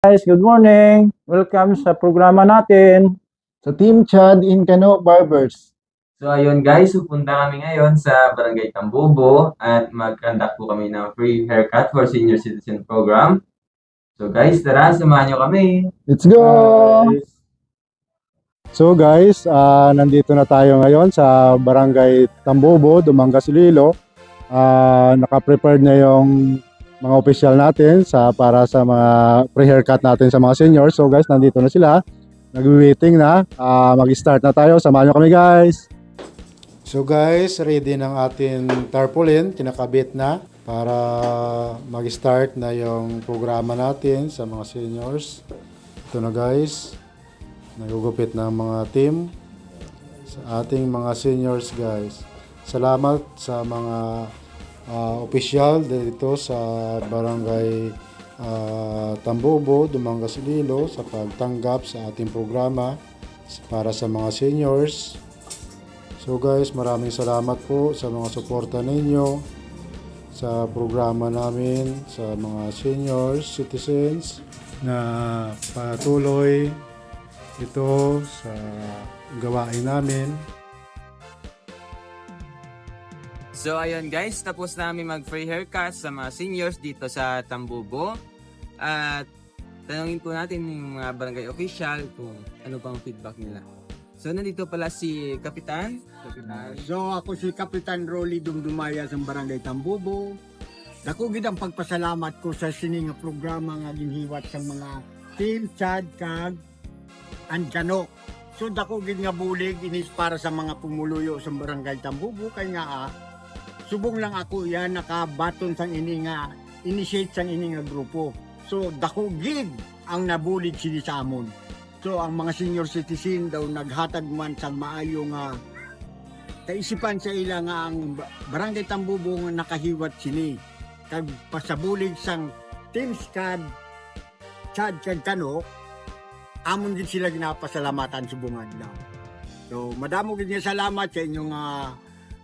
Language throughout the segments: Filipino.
Guys, good morning. Welcome sa programa natin sa Team Chad in Cano Barbers. So ayun guys, pupunta kami ngayon sa Barangay Tambubo at mag-conduct po kami ng free haircut for senior citizen program. So guys, tara, samahan nyo kami. Let's go! So guys, nandito na tayo ngayon sa Barangay Tambubo, Dumangas, Iloilo. Naka-prepared na yung mga official natin para sa mga pre-haircut natin sa mga seniors. So guys, nandito na sila. Nag-waiting na. Mag-start na tayo. Samahan nyo kami guys. So guys, ready ng ating tarpaulin. Kinakabit na para mag-start na yung programa natin sa mga seniors. Ito na guys. Nagugupit ng mga team sa ating mga seniors guys. Salamat sa mga opisyal dito sa Barangay Tambubo, Dumangas, Iloilo sa pagtanggap sa ating programa para sa mga seniors. So guys, maraming salamat po sa mga suporta ninyo sa programa namin sa mga seniors citizens na patuloy ito sa gawain namin. So ayun guys, tapos namin mag-free haircut sa mga seniors dito sa Tambubo. At tanungin po natin yung mga barangay official kung ano pang feedback nila. So nandito pala si Kapitan. So ako si Kapitan Rolly Dumdumaya sa Barangay Tambubo. Dako gid ang pagpasalamat ko sa sining nga programa nga ginhiwat sa mga Team Chad kag Cano. So dako gid nga bulig inis para sa mga pumuluyo sa Barangay Tambubo kay nga subong lang ako yan nakabaton sang ini nga initiate sang ini nga grupo. So dako gid ang nabulig sini sa amon. So ang mga senior citizen daw naghatag man sa maayo nga kaisipan sa ila nga ang Barangay Tambubo nga nakahiwat sini kag pasabulig sang Team Chad kag Cano amon gid sila ginapasalamatan subong adlaw. So madamo gid nga salamat sa inyong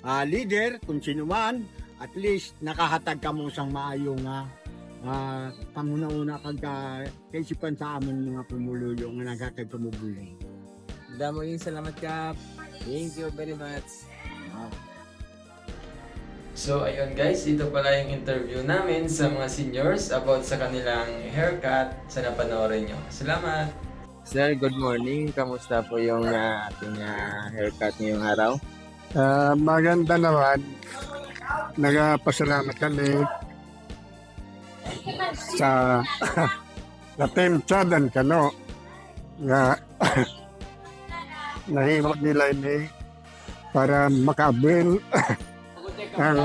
leader kung sino man, at least nakahatag kamo sang maayo nga panguna-una kag kaisipan sa amon mga pumuluyo nga naghatag kamo bulig. Damo yung salamat Kap. Thank you very much. So ayun guys, ito pala yung interview namin sa mga seniors about sa kanilang haircut. Sana panoorin nyo. Salamat! Sir, good morning. Kamusta po yung ating haircut ngayong araw? Maganda naman. Nagpasalamat kami sa Team Chad and Cano na nahimag nila ini para makabil ang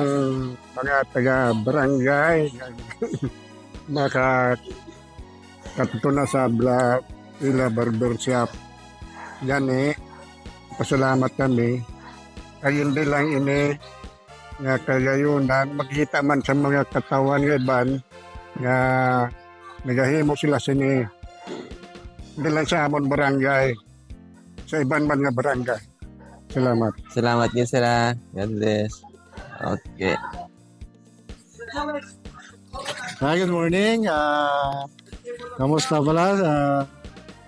mga taga-barangay nakatutuna sa ila barbershop. Gani, pasalamat kami. Ayun din lang ini nga kagayunan makita man sa mga katawan nga iban nga nagahimo sila sini hindi lang sa amon barangay sa iban man nga barangay. Salamat. Salamat din sila. God bless. Okay. Hi, good morning. Kamusta pala?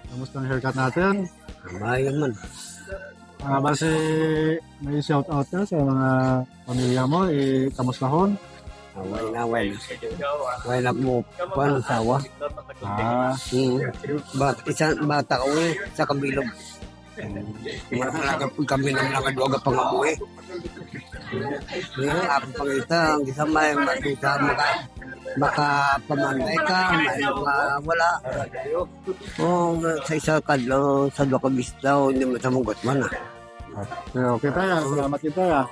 Kamusta ang haircut natin? Mayon man. Base may shout out na sa mga pamilya mo, kamustahon? Wala mo paano sawa. Bata ko sa kabilog. Malaga po kami ng mga duwaga pangabuhi. Ako pangita, ang isa may makita makapamanday ka, may wala. Sa isa ka lang, sa doka bistaw, hindi mo sa mugot man. Okay tayo, salamat kita ya.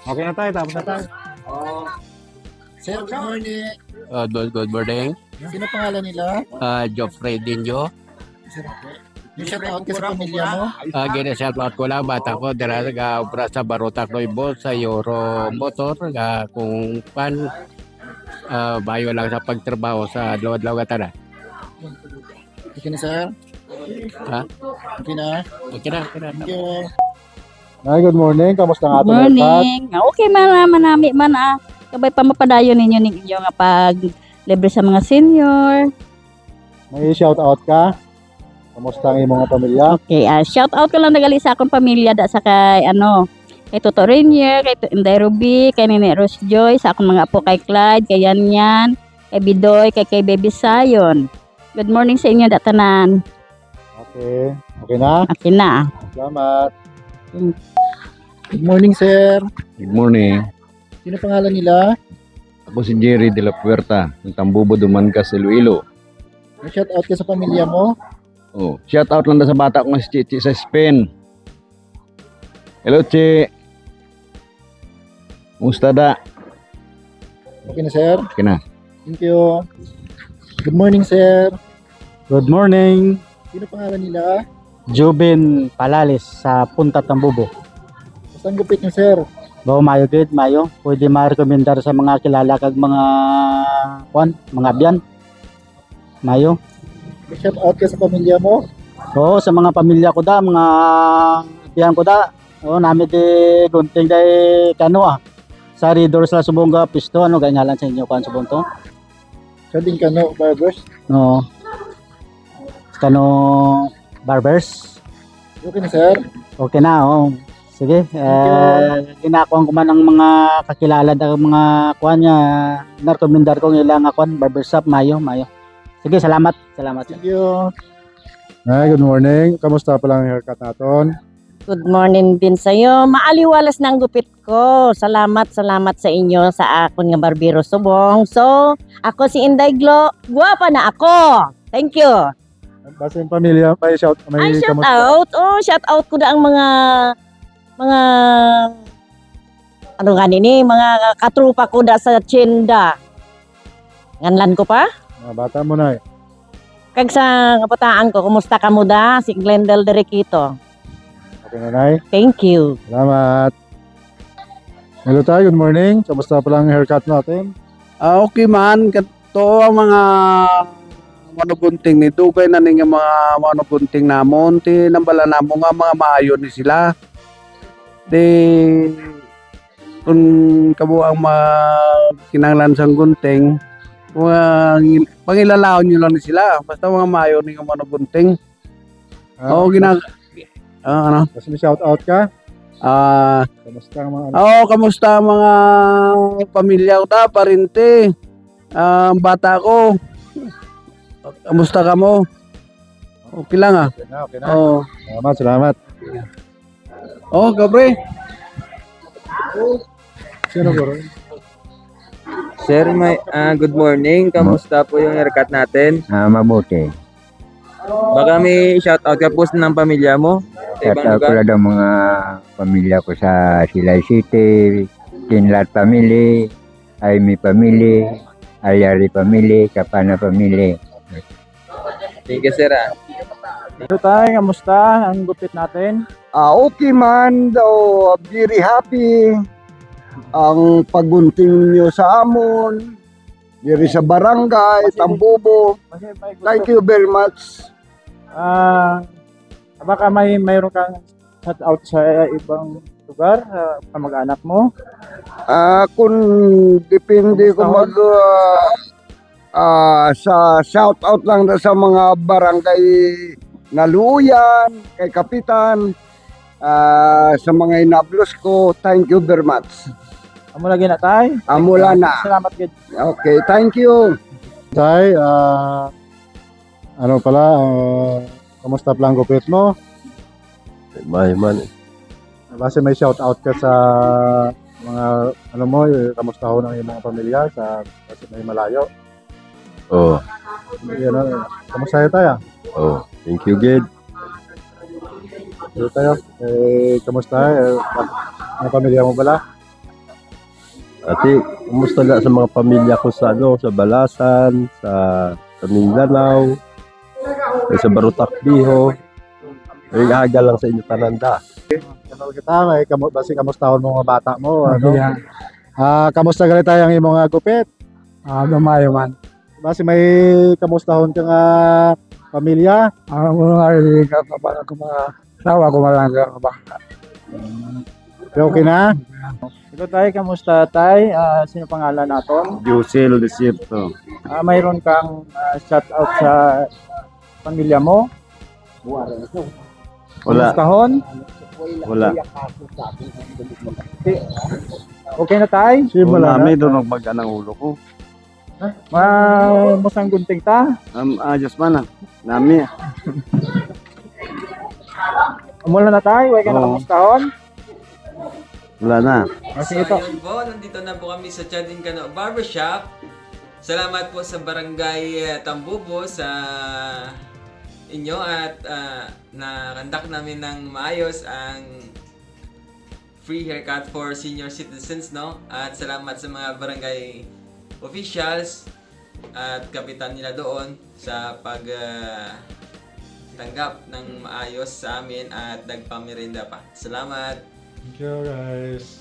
Okay na tayo, tapos na tayo. Sir, good morning. Good morning. Sino pangalan nila? Joffrey Dinjo. Yung shout out ka sa pamilya mo? Gina-shoutout ko lang bata ko dira ga sa Barutak Noibo sa Euro Motor kung pan bayo lang sa pagtrabaho sa lawad-lawad na. Okay na, sir? Ha? Okay na? Okay na. Thank you. Hi, good morning. Kamusta nga Good morning. Okay man naman nami man kabay pa mapadayon ninyo ning inyo nga libre sa mga senior. May shout out ka? Kamusta ang imong pamilya? Okay, shout out ko lang nagali sa akong pamilya da sa kay kay Toto Rainier, kay Inday Ruby, kay Nene Rose Joy, sa akong mga apo kay Clyde, kay Yan, kay Bidoy, kay Baby Sayon. Good morning sa inyo datanan. Okay. Okay na? Okay na. Salamat. Good morning, sir. Good morning. Sino pangalan nila? Ako si Jerry de la Puerta, ng Tambubo, Dumangas, Iloilo. May shout out ka sa pamilya mo? Oh, shout out lang na sa bata ko nga si Chichi sa Spain. Hello, Chi. Musta da? Okay na, sir. Okay na. Thank you. Good morning, sir. Good morning, Sino pangalan nila? Jubin Palalis sa Punta Tambubo. Basta ang gupit niyo, sir. Go mayo gid mayo. Pwede ma-recommendar sa mga kilala kag mga mga biyan. Mayo. May shout out ka sa pamilya mo? Oo, sa mga pamilya ko da, mga biyan ko da. Oo, nami di gunting day sa Ridor sa Subonga Pisto, ganyalan sa inyo kan Subonto. Sa Kano Barbers. No. Kano Barbers. Okay na, sir. Okay na, oh. Sige, ginakuan ko man ang mga kakilala da mga kuan niya. Narekomendar ko ilang kuan barbershop mayo. Sige, salamat. Thank you. Hi, good morning. Kamusta pa lang ang haircut natin? Good morning din sa iyo. Maaliwalas na ang gupit ko. Salamat sa inyo sa akon nga barbero subong. So, ako si Inday Glo. Guwapa na ako. Thank you. Basta yung pamilya, may shout Ay, shout kamusta? out. Oh, shout out ko na ang mga mga katrupa ko da sa Chinda. Nganlan ko pa? Mga bata mo na eh. Kag sa kabataan ko, kumusta ka mo da? Si Glendale Derequito. Okay na, Nay. Thank you. Salamat. Hello tayo, good morning. Kamusta pa lang ang haircut natin? Okay man, kato ang mga manugunting ni dugay na ning mga manugunting namon ti nambala namo nga mga maayo ni sila. Di kung kamo ang kinahanglan sang gunting, pangilalaon nyo lang ni sila. Basta mga maayo ni nga manugunting. Oo, ano? Kasi may shout out ka? Kamusta ang mga Kamusta ang mga pamilya ko ta, parente, ang bata ko. Kamusta ka mo? Okay lang Okay na, okay na. Oo. Salamat. Gabre. Sino ko rin? Sir, good morning. Kamusta po yung haircut natin? Mabuti. Baka may shout out ka po ng pamilya mo? Sa ibang Shout out ko lugar? lang ang mga pamilya ko sa Silay City, Kinlat Family, Aimee Family, Alyari Family, Kapana Family. Thank you, sir. Hello tayo, kamusta ang gupit natin? Okay man daw, very happy ang pagunting nyo sa amon, diri sa barangay, Tambubo. Thank you very much. Baka mayroon kang shout out sa ibang lugar, kamag-anak mo? Kung depende ko sa shout out lang na sa mga barangay Naluyan, kay Kapitan, sa mga inablos ko, thank you very much. Amo lagi na tayo? Amula na. Salamat gid. Okay, thank you. Tay, kamusta pa lang gupit mo? May man. Basta may shout out ka sa mga, kamusta ho ng iyong mga pamilya kasi may malayo. Oh, Kamusta tayo? oh. Thank you, Gid. Hello tayo. Kamusta? Mga pamilya mo bala? Ate, kumusta na sa mga pamilya ko sa sa Balasan, sa Mindanao, sa Barutak Biho. Ay aga lang sa inyo tananda. Basta kamustahon mo mga bata mo. Kamusta galit tayo ang iyong mga gupit? Lumayo man. Basta may kamustahon ka nga pamilya? Mga sawa ko malang ka ba? Okay na? Ito tayo, kamusta tay? Sino pangalan naton? Yusel Desierto. Mayroon kang shout out sa pamilya mo? Wala. Kahon? Wala. Okay na tay? Simula na. doon mag-anang ulo ko. Musang gunting ta? Ayos man Nami. Umula na tay? Huwag ka na Oo. kamustahon? Wala na. So ayun po, nandito na po kami sa Chadin Cano Barbershop. Salamat po sa Barangay Tambubo sa inyo at nakandak namin ng maayos ang free haircut for senior citizens, no? At salamat sa mga barangay officials at kapitan nila doon sa pag tanggap ng maayos sa amin at nagpamirinda pa. Salamat! Thank you guys.